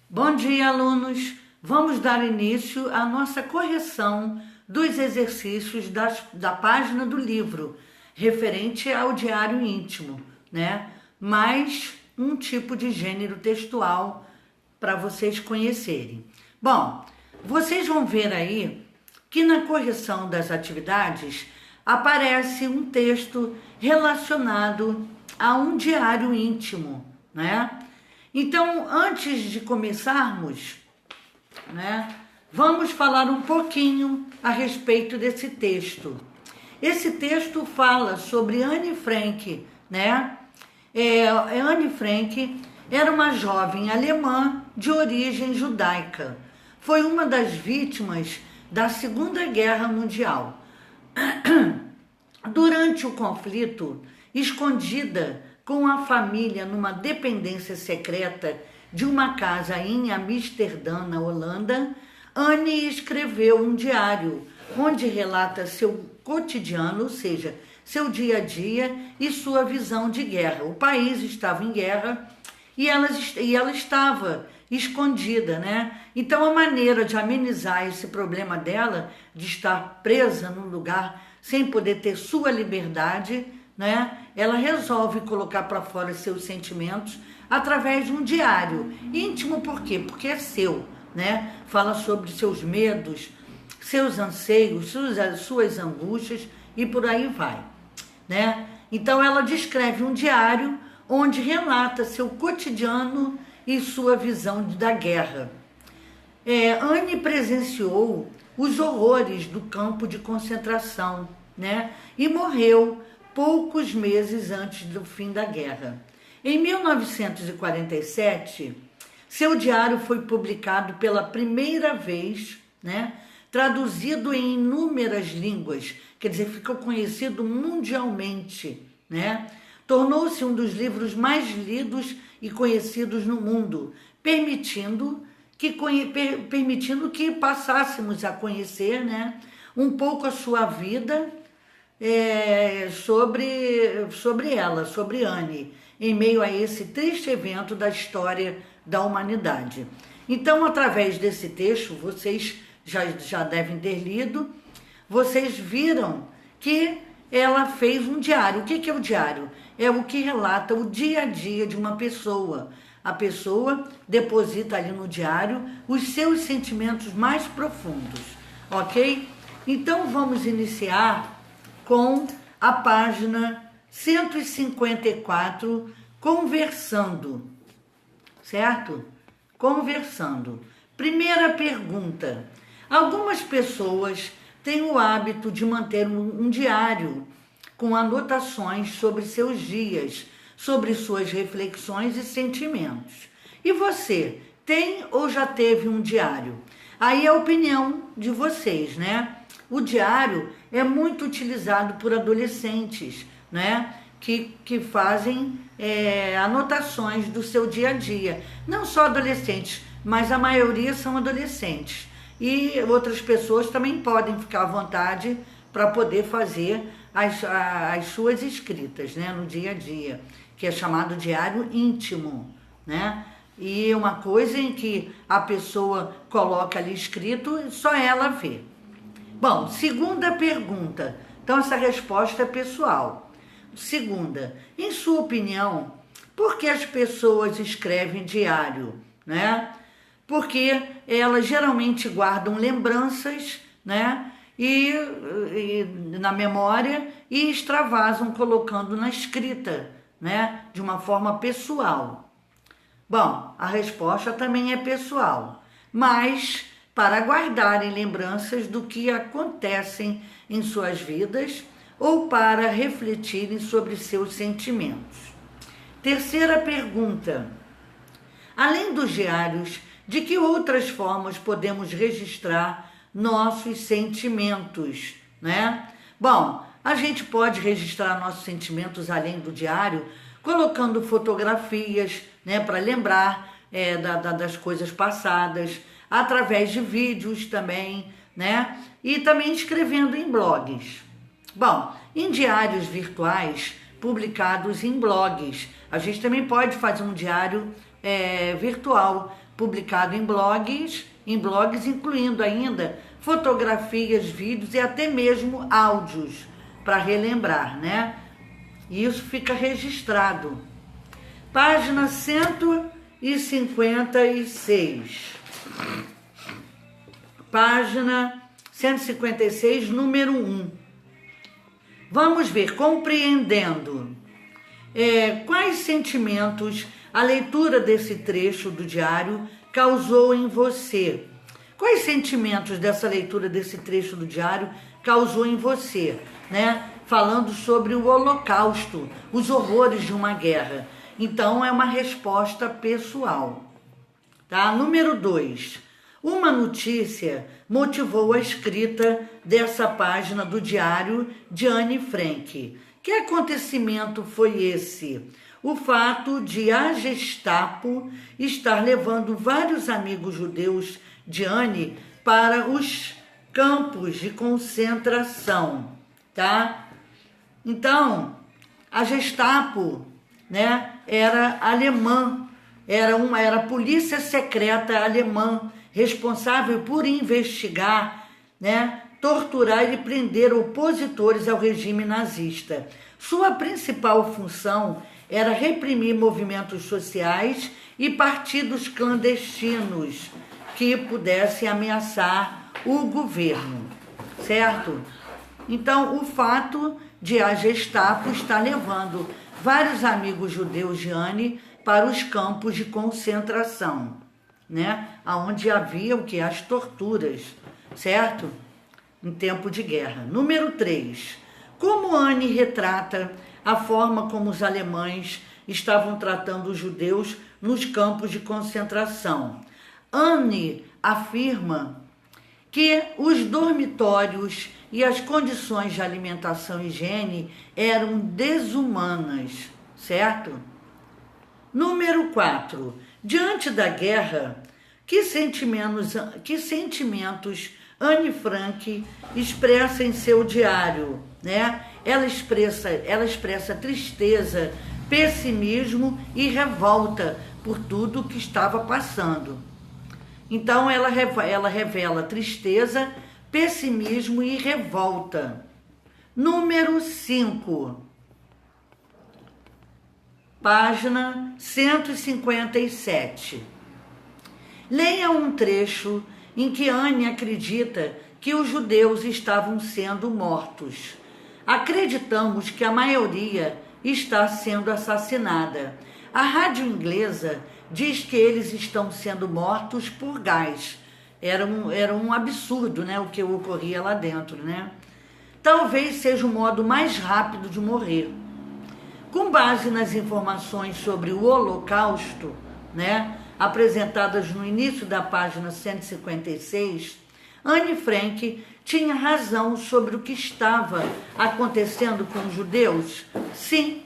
Bom dia, alunos! Vamos dar início à nossa correção dos exercícios da página do livro, referente ao diário íntimo, né? Mais um tipo de gênero textual para vocês conhecerem. Bom, vocês vão ver aí que na correção das atividades aparece um texto relacionado a um diário íntimo, né? Então, antes de começarmos, né, vamos falar um pouquinho a respeito desse texto. Esse texto fala sobre Anne Frank, né? Anne Frank era uma jovem alemã de origem judaica. Foi uma das vítimas da Segunda Guerra Mundial. Durante o conflito, escondida com a família numa dependência secreta de uma casa em Amsterdã, na Holanda, Anne escreveu um diário onde relata seu cotidiano, ou seja, seu dia a dia e sua visão de guerra. O país estava em guerra e ela estava escondida, né? Então a maneira de amenizar esse problema dela, de estar presa num lugar sem poder ter sua liberdade, né? Ela resolve colocar para fora seus sentimentos através de um diário íntimo. Por quê? Porque é seu, né? Fala sobre seus medos, seus anseios, suas angústias e por aí vai, né? Então ela descreve um diário onde relata seu cotidiano e sua visão da guerra. Anne presenciou os horrores do campo de concentração, né? E morreu poucos meses antes do fim da guerra. Em 1947, seu diário foi publicado pela primeira vez, né? Traduzido em inúmeras línguas, quer dizer, ficou conhecido mundialmente, né? Tornou-se um dos livros mais lidos e conhecidos no mundo, permitindo que passássemos a conhecer, né, um pouco a sua vida, sobre ela, sobre Anne, em meio a esse triste evento da história da humanidade. Então, através desse texto, vocês já devem ter lido, vocês viram que ela fez um diário. O que é o diário? É o que relata o dia a dia de uma pessoa. A pessoa deposita ali no diário os seus sentimentos mais profundos, ok? Então, vamos iniciar com a página 154, conversando, certo? Conversando. Primeira pergunta. Algumas pessoas têm o hábito de manter um diário com anotações sobre seus dias, sobre suas reflexões e sentimentos. E você, tem ou já teve um diário? Aí é a opinião de vocês, né? O diário é muito utilizado por adolescentes, né? Que fazem anotações do seu dia a dia. Não só adolescentes, mas a maioria são adolescentes. E outras pessoas também podem ficar à vontade para poder fazer as suas escritas, né? No dia a dia, que é chamado diário íntimo, né? E uma coisa em que a pessoa coloca ali escrito e só ela vê. Bom, segunda pergunta. Então, essa resposta é pessoal. Segunda, em sua opinião, por que as pessoas escrevem diário, né? Porque elas geralmente guardam lembranças, né? E na memória e extravasam colocando na escrita, né? De uma forma pessoal. Bom, a resposta também é pessoal, mas para guardarem lembranças do que acontecem em suas vidas ou para refletirem sobre seus sentimentos. Terceira pergunta. Além dos diários, de que outras formas podemos registrar nossos sentimentos, né? Bom, a gente pode registrar nossos sentimentos além do diário, colocando fotografias, né, para lembrar das coisas passadas, através de vídeos também, né? E também escrevendo em blogs. Bom, em diários virtuais publicados em blogs. A gente também pode fazer um diário virtual, publicado em blogs, incluindo ainda fotografias, vídeos e até mesmo áudios para relembrar, né? E isso fica registrado. Página 156. Página 156, número 1. Vamos ver, compreendendo. Quais sentimentos a leitura desse trecho do diário causou em você? Quais sentimentos dessa leitura desse trecho do diário causou em você, né? Falando sobre o Holocausto, os horrores de uma guerra. Então, é uma resposta pessoal. Tá? Número 2. Uma notícia motivou a escrita dessa página do diário de Anne Frank. Que acontecimento foi esse? O fato de a Gestapo estar levando vários amigos judeus de Anne para os campos de concentração, tá? Então, a Gestapo, né, era alemã, era a polícia secreta alemã, responsável por investigar, né, torturar e prender opositores ao regime nazista. Sua principal função era reprimir movimentos sociais e partidos clandestinos que pudessem ameaçar o governo, certo? Então, o fato de a Gestapo estar levando vários amigos judeus de Anne para os campos de concentração, né? Onde havia o que? As torturas, certo? Em tempo de guerra. Número 3. Como Anne retrata a forma como os alemães estavam tratando os judeus nos campos de concentração? Anne afirma que os dormitórios e as condições de alimentação e higiene eram desumanas, certo? Número 4. Diante da guerra, que sentimentos Anne Frank expressa em seu diário, né? Ela expressa tristeza, pessimismo e revolta por tudo que estava passando. Então, ela revela tristeza, pessimismo e revolta. Número 5. Página 157. Leia um trecho em que Anne acredita que os judeus estavam sendo mortos. Acreditamos que a maioria está sendo assassinada. A rádio inglesa diz que eles estão sendo mortos por gás. Era um absurdo, né, o que ocorria lá dentro, né? Talvez seja o modo mais rápido de morrer. Com base nas informações sobre o Holocausto, né, apresentadas no início da página 156, Anne Frank tinha razão sobre o que estava acontecendo com os judeus? Sim,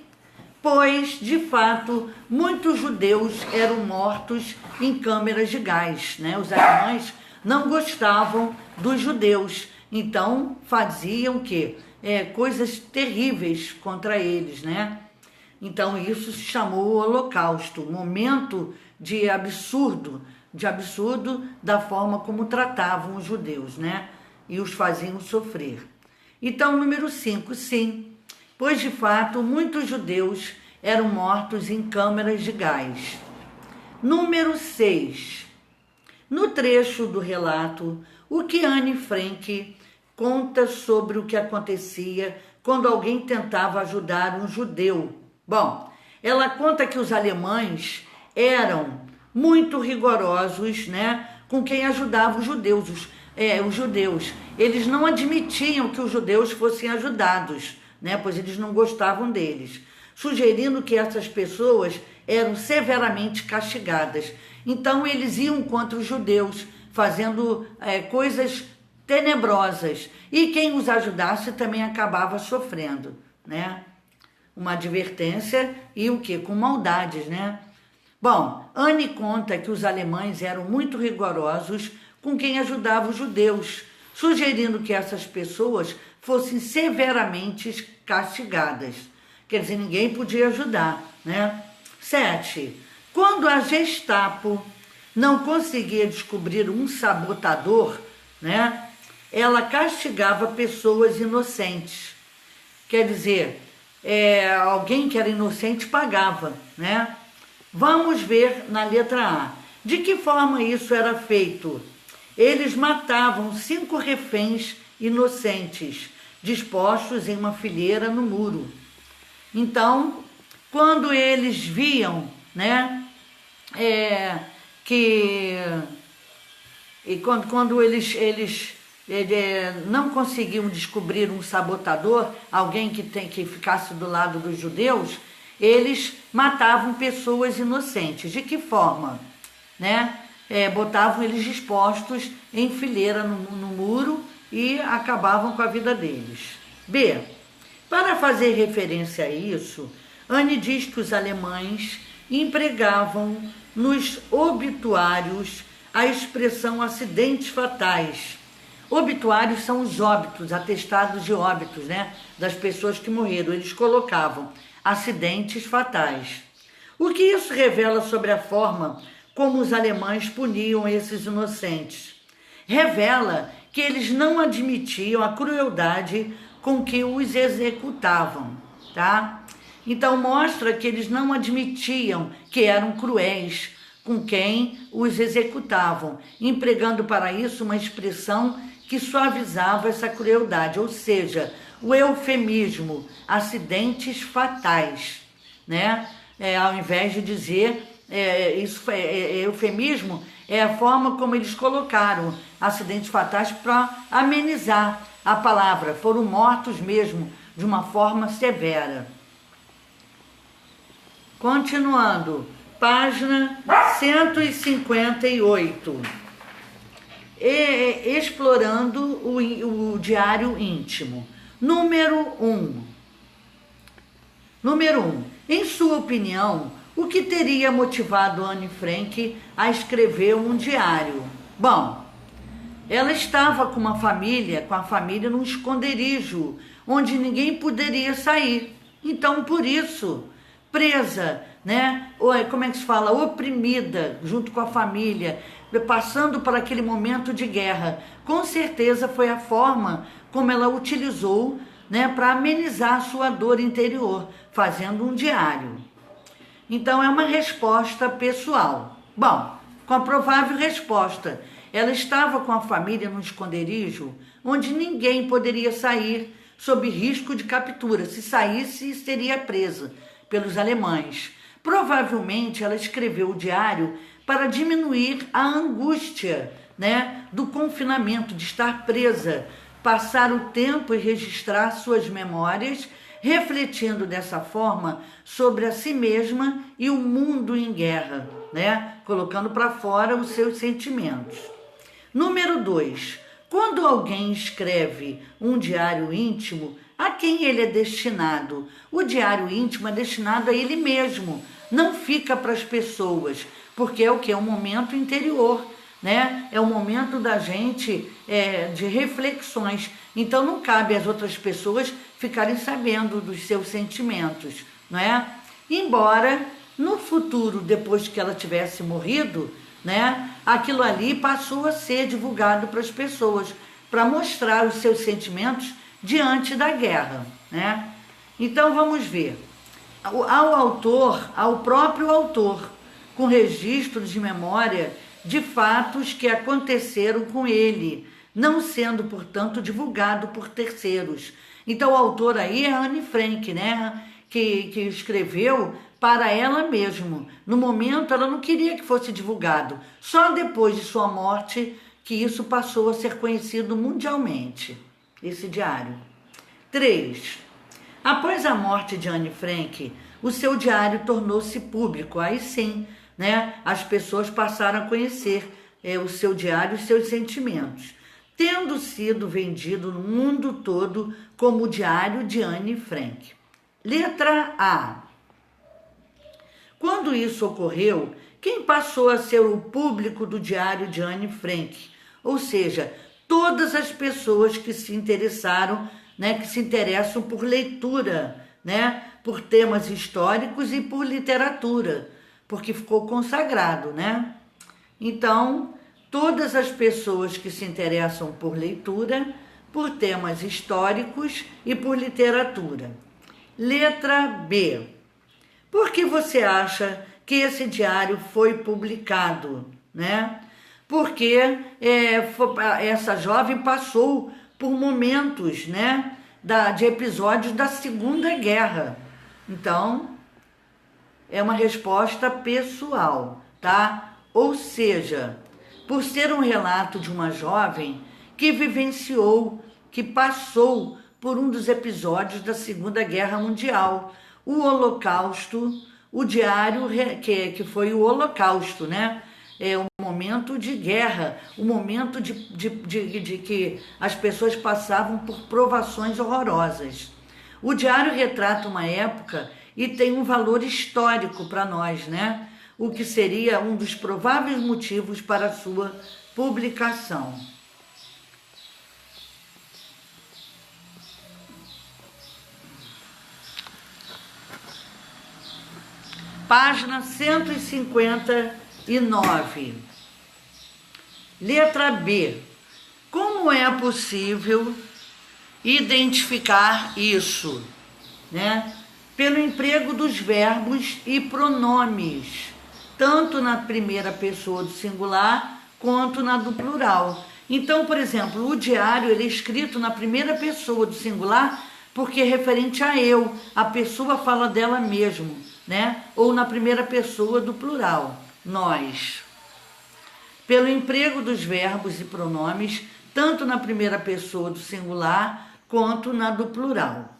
pois, de fato, muitos judeus eram mortos em câmeras de gás, né? Os alemães não gostavam dos judeus, então faziam o quê? Coisas terríveis contra eles, né? Então isso se chamou Holocausto, momento de absurdo da forma como tratavam os judeus, né? E os faziam sofrer. Então, número 5, sim, pois de fato muitos judeus eram mortos em câmeras de gás. Número 6. No trecho do relato, o que Anne Frank conta sobre o que acontecia quando alguém tentava ajudar um judeu. Bom, ela conta que os alemães eram muito rigorosos, né, com quem ajudava os judeus. Os judeus, eles não admitiam que os judeus fossem ajudados, né, pois eles não gostavam deles, sugerindo que essas pessoas eram severamente castigadas. Então eles iam contra os judeus, fazendo coisas tenebrosas, e quem os ajudasse também acabava sofrendo, né? Uma advertência e o que? Com maldades, né? Bom, Anne conta que os alemães eram muito rigorosos com quem ajudava os judeus, sugerindo que essas pessoas fossem severamente castigadas. Quer dizer, ninguém podia ajudar, né? 7. Quando a Gestapo não conseguia descobrir um sabotador, né, ela castigava pessoas inocentes. Quer dizer, alguém que era inocente pagava, né? Vamos ver na letra A. De que forma isso era feito? Eles matavam 5 reféns inocentes, dispostos em uma fileira no muro. Então, quando eles viam, né, quando eles não conseguiam descobrir um sabotador, alguém que ficasse do lado dos judeus, eles matavam pessoas inocentes. De que forma? Né? Botavam eles dispostos em fileira no muro e acabavam com a vida deles. B. Para fazer referência a isso, Anne diz que os alemães empregavam nos obituários a expressão acidentes fatais. Obituários são os óbitos, atestados de óbitos, né, das pessoas que morreram. Eles colocavam acidentes fatais. O que isso revela sobre a forma como os alemães puniam esses inocentes? Revela que eles não admitiam a crueldade com que os executavam, tá? Então mostra que eles não admitiam que eram cruéis com quem os executavam, empregando para isso uma expressão que suavizava essa crueldade, ou seja, o eufemismo, acidentes fatais, né? Ao invés de dizer, eufemismo é a forma como eles colocaram acidentes fatais para amenizar a palavra, foram mortos mesmo, de uma forma severa. Continuando, página 158. Explorando o diário íntimo. Número 1. Em sua opinião, o que teria motivado Anne Frank a escrever um diário? Bom, ela estava com a família num esconderijo, onde ninguém poderia sair. Então, por isso, presa, né? Como é que se fala? Oprimida, junto com a família, passando por aquele momento de guerra. Com certeza foi a forma como ela utilizou, né, para amenizar a sua dor interior, fazendo um diário. Então, é uma resposta pessoal. Bom, com a provável resposta, ela estava com a família num esconderijo onde ninguém poderia sair sob risco de captura. Se saísse, seria presa pelos alemães. Provavelmente ela escreveu o diário para diminuir a angústia, né, do confinamento, de estar presa, passar o tempo e registrar suas memórias, refletindo dessa forma sobre a si mesma e o mundo em guerra, né, colocando para fora os seus sentimentos. Número 2. Quando alguém escreve um diário íntimo, a quem ele é destinado? O diário íntimo é destinado a ele mesmo, não fica para as pessoas, porque é o que? É um momento interior, né? É um momento da gente de reflexões. Então não cabe às outras pessoas ficarem sabendo dos seus sentimentos, não é? Embora no futuro, depois que ela tivesse morrido, né, aquilo ali passou a ser divulgado para as pessoas, para mostrar os seus sentimentos diante da guerra, né? Então vamos ver. Ao próprio autor, com registros de memória de fatos que aconteceram com ele, não sendo, portanto, divulgado por terceiros. Então o autor aí é Anne Frank, né? Que escreveu para ela mesma. No momento ela não queria que fosse divulgado. Só depois de sua morte que isso passou a ser conhecido mundialmente, esse diário. 3. Após a morte de Anne Frank, o seu diário tornou-se público. Aí sim, né, as pessoas passaram a conhecer o seu diário e seus sentimentos, tendo sido vendido no mundo todo como o Diário de Anne Frank. Letra A. Quando isso ocorreu, quem passou a ser o público do Diário de Anne Frank? Ou seja, todas as pessoas que se interessaram, né, que se interessam por leitura, né, por temas históricos e por literatura. porque ficou consagrado, né? Então, todas as pessoas que se interessam por leitura, por temas históricos e por literatura. Letra B. Por que você acha que esse diário foi publicado, né? Porque essa jovem passou por momentos, né, de episódios da Segunda Guerra. Então, é uma resposta pessoal, tá? Ou seja, por ser um relato de uma jovem que vivenciou, que passou por um dos episódios da Segunda Guerra Mundial, o Holocausto, o diário que foi o Holocausto, né? É um momento de guerra, um momento de que as pessoas passavam por provações horrorosas. O diário retrata uma época e tem um valor histórico para nós, né? O que seria um dos prováveis motivos para a sua publicação. Página 159. Letra B. Como é possível identificar isso, né? Pelo emprego dos verbos e pronomes, tanto na primeira pessoa do singular quanto na do plural. Então, por exemplo, o diário ele é escrito na primeira pessoa do singular porque é referente a eu, a pessoa fala dela mesmo, né? Ou na primeira pessoa do plural, nós. Pelo emprego dos verbos e pronomes, tanto na primeira pessoa do singular quanto na do plural.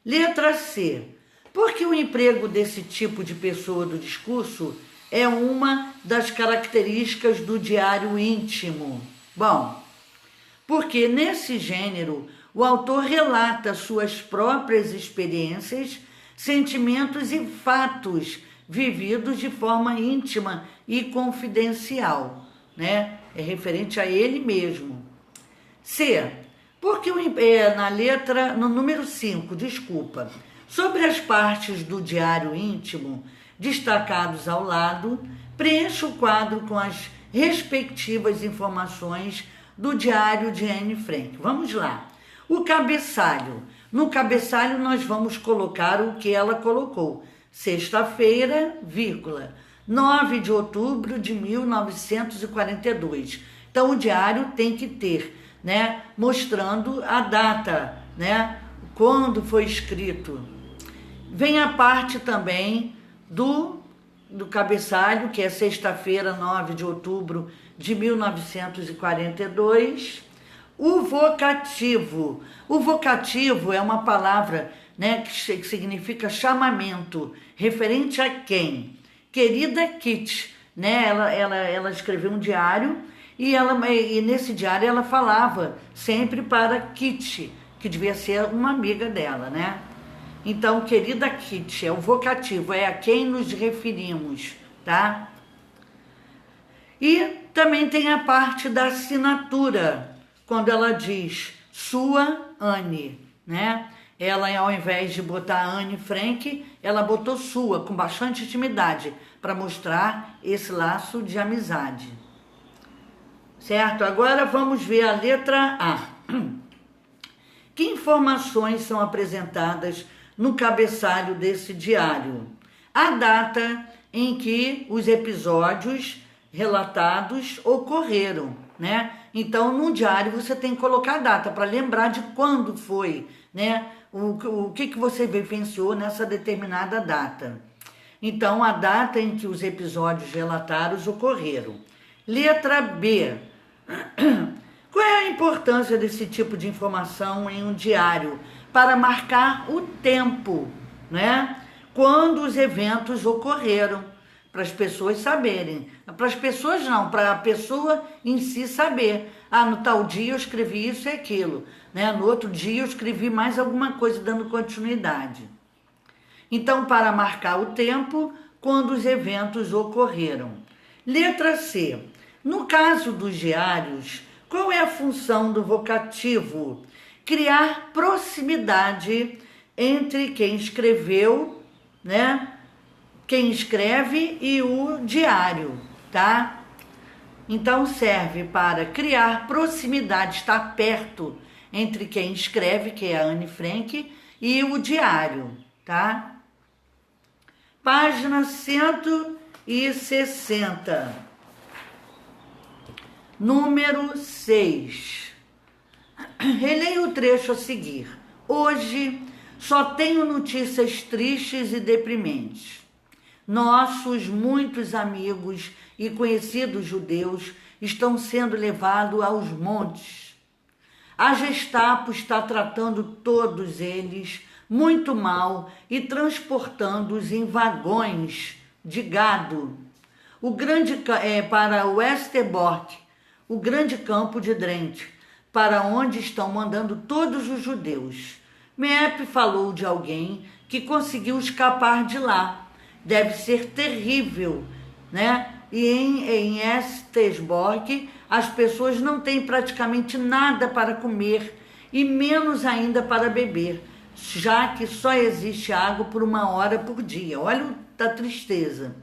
Letra C. Porque o emprego desse tipo de pessoa do discurso é uma das características do diário íntimo? Bom, porque nesse gênero o autor relata suas próprias experiências, sentimentos e fatos vividos de forma íntima e confidencial, né? É referente a ele mesmo. C. Porque no número 5, desculpa, sobre as partes do diário íntimo destacados ao lado, preencha o quadro com as respectivas informações do diário de Anne Frank. Vamos lá. O cabeçalho. No cabeçalho nós vamos colocar o que ela colocou. Sexta-feira, 9 de outubro de 1942. Então o diário tem que ter, né, mostrando a data, né, quando foi escrito. Vem a parte também do cabeçalho, que é sexta-feira, 9 de outubro de 1942. O vocativo. O vocativo é uma palavra, né, que significa chamamento, referente a quem? Querida Kitty, né? Ela escreveu um diário e nesse diário ela falava sempre para Kitty, que devia ser uma amiga dela, né? Então, querida Kitty, é o vocativo, é a quem nos referimos, tá? E também tem a parte da assinatura, quando ela diz sua Anne, né? Ela, ao invés de botar Anne Frank, ela botou sua, com bastante intimidade, para mostrar esse laço de amizade. Certo? Agora vamos ver a letra A. Que informações são apresentadas no cabeçalho desse diário? A data em que os episódios relatados ocorreram, né? Então, no diário você tem que colocar a data para lembrar de quando foi, né? O que você vivenciou nessa determinada data. Então, a data em que os episódios relatados ocorreram. Letra B. Qual é a importância desse tipo de informação em um diário? Para marcar o tempo, né? Quando os eventos ocorreram, para as pessoas saberem. Para as pessoas não, para a pessoa em si saber. Ah, no tal dia eu escrevi isso e aquilo, né? No outro dia eu escrevi mais alguma coisa dando continuidade. Então, para marcar o tempo, quando os eventos ocorreram. Letra C. No caso dos diários, qual é a função do vocativo? Criar proximidade entre quem escreveu, né, quem escreve e o diário, tá? Então serve para criar proximidade, estar perto entre quem escreve, que é a Anne Frank, e o diário, tá? Página 160, número 6. Releia o trecho a seguir. Hoje só tenho notícias tristes e deprimentes. Nossos muitos amigos e conhecidos judeus estão sendo levados aos montes. A Gestapo está tratando todos eles muito mal e transportando-os em vagões de gado para Westerbork, o grande campo de Drenthe, para onde estão mandando todos os judeus. Meep falou de alguém que conseguiu escapar de lá. Deve ser terrível, né? E em Westerbork as pessoas não têm praticamente nada para comer e menos ainda para beber, já que só existe água por 1 hora por dia. Olha a tristeza.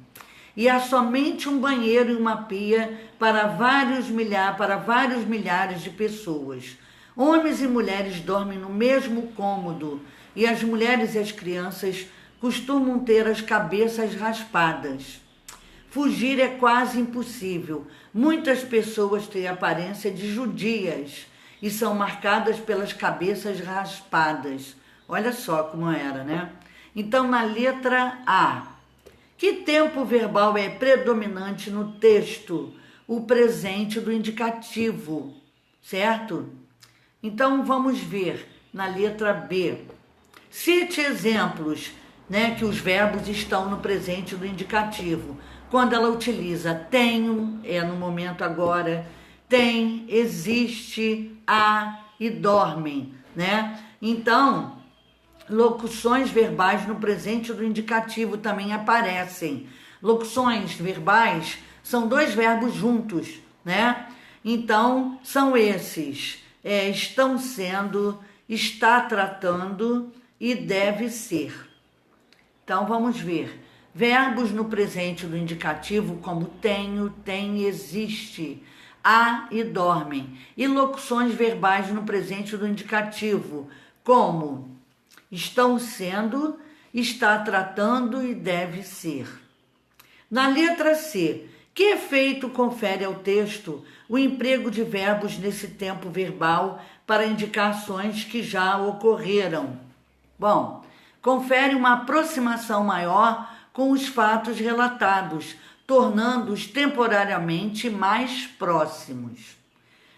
E há somente um banheiro e uma pia para vários milhares de pessoas. Homens e mulheres dormem no mesmo cômodo e as mulheres e as crianças costumam ter as cabeças raspadas. Fugir é quase impossível. Muitas pessoas têm aparência de judias e são marcadas pelas cabeças raspadas. Olha só como era, né? Então, na letra A, que tempo verbal é predominante no texto? O presente do indicativo, certo? Então, vamos ver na letra B. Cite exemplos, né, que os verbos estão no presente do indicativo. Quando ela utiliza tenho, é no momento agora, tem, existe, há e dormem, né? Então, locuções verbais no presente do indicativo também aparecem. Locuções verbais são 2 verbos juntos, né? Então, são esses: estão sendo, está tratando e deve ser. Então, vamos ver. Verbos no presente do indicativo como tenho, tem, existe, há e dormem. E locuções verbais no presente do indicativo como estão sendo, está tratando e deve ser. Na letra C, que efeito confere ao texto o emprego de verbos nesse tempo verbal para indicações que já ocorreram? Bom, confere uma aproximação maior com os fatos relatados, tornando-os temporariamente mais próximos.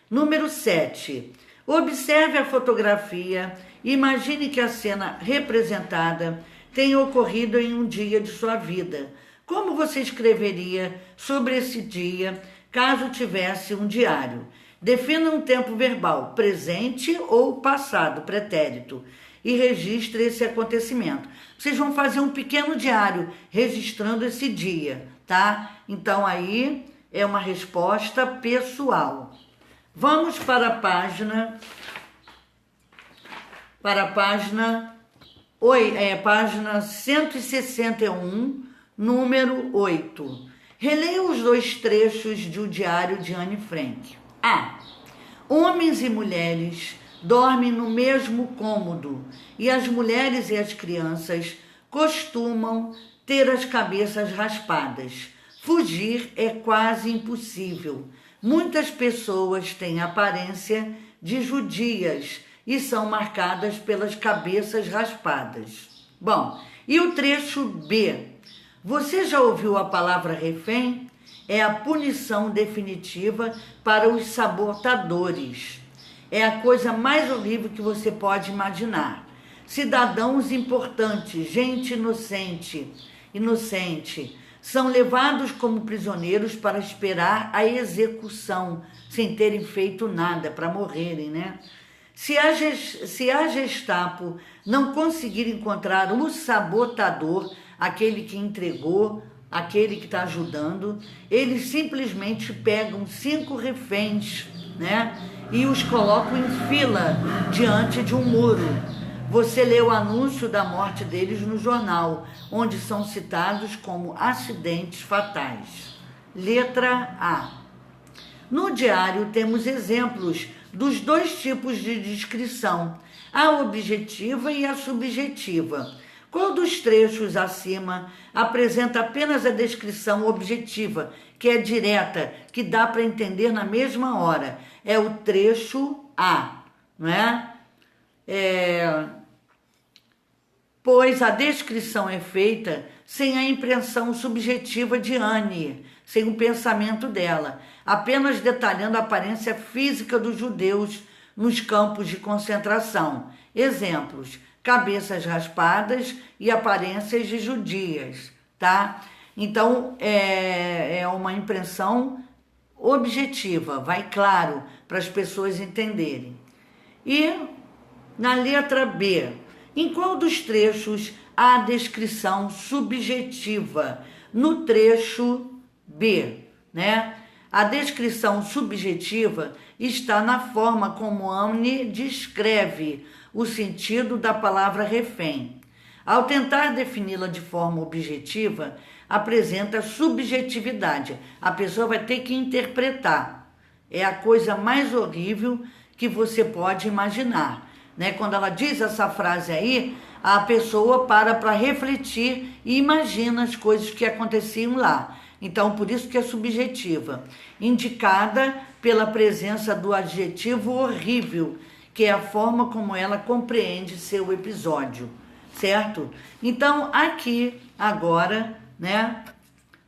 Número 7. Observe a fotografia e imagine que a cena representada tenha ocorrido em um dia de sua vida. Como você escreveria sobre esse dia caso tivesse um diário? Defina um tempo verbal, presente ou passado, pretérito, e registre esse acontecimento. Vocês vão fazer um pequeno diário registrando esse dia, tá? Então aí é uma resposta pessoal. Vamos para a página 161, número 8. Releia os 2 trechos do diário de Anne Frank. A. Homens e mulheres dormem no mesmo cômodo e as mulheres e as crianças costumam ter as cabeças raspadas. Fugir é quase impossível. Muitas pessoas têm aparência de judias e são marcadas pelas cabeças raspadas. Bom, e o trecho B? Você já ouviu a palavra refém? É a punição definitiva para os sabotadores. É a coisa mais horrível que você pode imaginar. Cidadãos importantes, gente inocente, são levados como prisioneiros para esperar a execução, sem terem feito nada, para morrerem, né? Se a Gestapo não conseguir encontrar o sabotador, aquele que entregou, aquele que está ajudando, eles simplesmente pegam 5 reféns, né? E os colocam em fila diante de um muro. você lê o anúncio da morte deles no jornal, onde são citados como acidentes fatais. Letra A. No diário temos exemplos dos dois tipos de descrição, a objetiva e a subjetiva. Qual dos trechos acima apresenta apenas a descrição objetiva, que é direta, que dá para entender na mesma hora? É o trecho A, não é? Pois a descrição é feita sem a impressão subjetiva de Anne, sem o pensamento dela, apenas detalhando a aparência física dos judeus nos campos de concentração. Exemplos: cabeças raspadas e aparências de judias, tá? Então, é uma impressão objetiva, vai claro, para as pessoas entenderem. E na letra B, em qual dos trechos há a descrição subjetiva? No trecho B, né? A descrição subjetiva está na forma como Anne descreve o sentido da palavra refém. Ao tentar defini-la de forma objetiva, apresenta subjetividade. A pessoa vai ter que interpretar. É a coisa mais horrível que você pode imaginar, né? Quando ela diz essa frase aí, a pessoa para refletir e imagina as coisas que aconteciam lá. Então, por isso que é subjetiva, indicada pela presença do adjetivo horrível, que é a forma como ela compreende seu episódio, certo? Então, aqui, agora, né,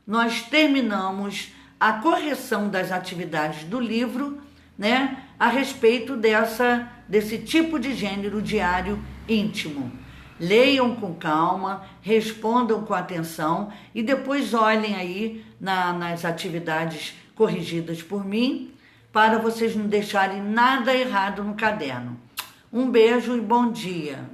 nós terminamos a correção das atividades do livro, né, a respeito desse tipo de gênero diário íntimo. Leiam com calma, respondam com atenção e depois olhem aí nas atividades corrigidas por mim, para vocês não deixarem nada errado no caderno. Um beijo e bom dia!